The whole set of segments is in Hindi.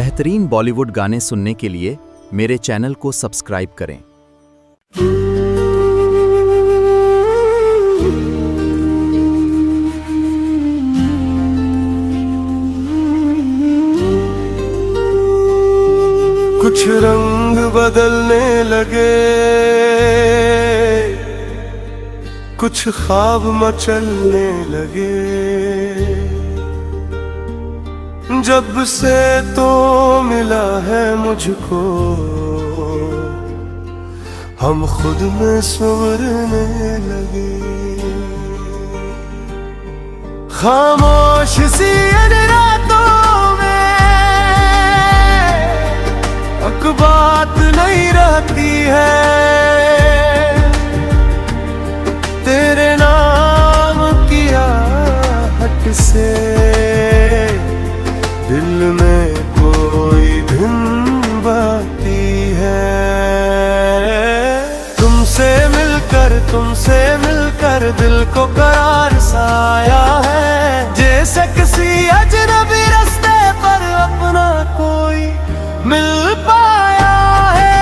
बेहतरीन बॉलीवुड गाने सुनने के लिए मेरे चैनल को सब्सक्राइब करें। कुछ रंग बदलने लगे, कुछ ख्वाब मचलने लगे। जब से तो मिला है मुझको, हम खुद में संवरने लगे। खामोश सी इन रातों में एक बात नहीं रहती है, तेरे नाम की आहट से दिल में कोई धुन बहती है। तुमसे मिलकर दिल को करार सा आया है, जैसे किसी अजनबी रास्ते पर अपना कोई मिल पाया है।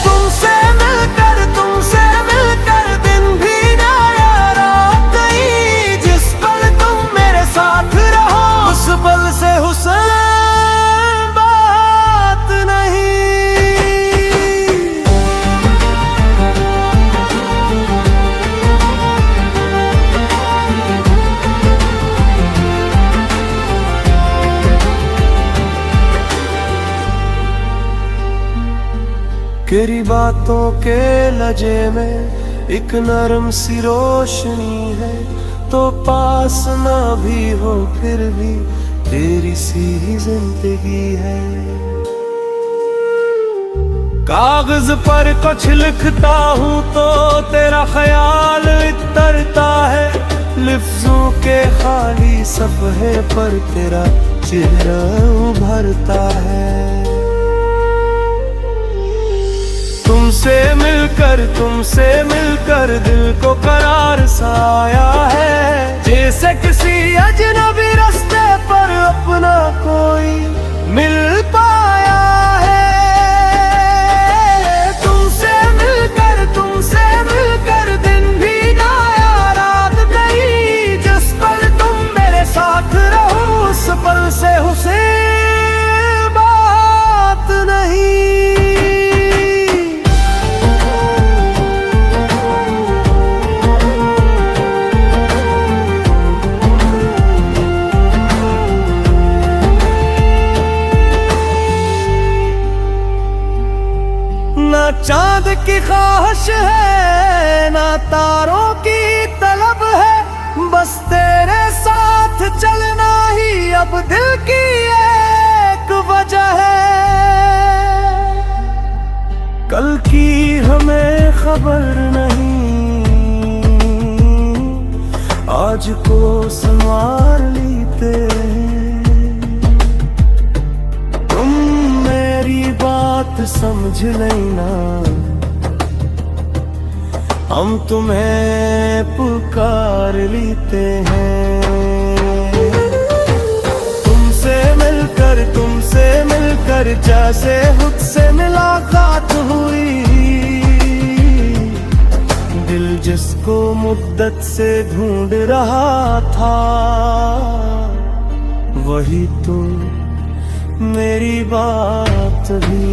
तुमसे मिलकर दिन भी ना रात गई, जिस पल तुम मेरे साथ रहो उस पल से हुस्न बात नहीं। तेरी बातों के लजे में एक नरम सी रोशनी है, तो पास ना भी हो फिर भी तेरी सी ही जिंदगी है। कागज पर कुछ लिखता हूँ तो तेरा ख्याल उतरता है, लफ्जों के खाली सफ़हे पर तेरा चेहरा उभरता है। तुमसे मिलकर दिल को करार सा आया है, जैसे किसी अजनबी रास्ते पर अपना कोई मिल पाया है। तुमसे मिलकर दिन भी ना रात गई, जिस पल तुम मेरे साथ रहो उस पल से हुस्न बात नहीं। ना चांद की ख्वाहिश है ना तारों की तलब है, बस तेरे साथ चलना ही अब दिल की एक वजह है। कल की हमें खबर नहीं, आज को संवार लेते हैं। तुम मेरी बात समझ लेना, हम तुम्हें पुकार लेते हैं। तुमसे मिलकर जैसे खुद से मुलाकात हुई, दिल जिसको मुद्दत से ढूंढ रहा था, वही तुम मेरी बात भी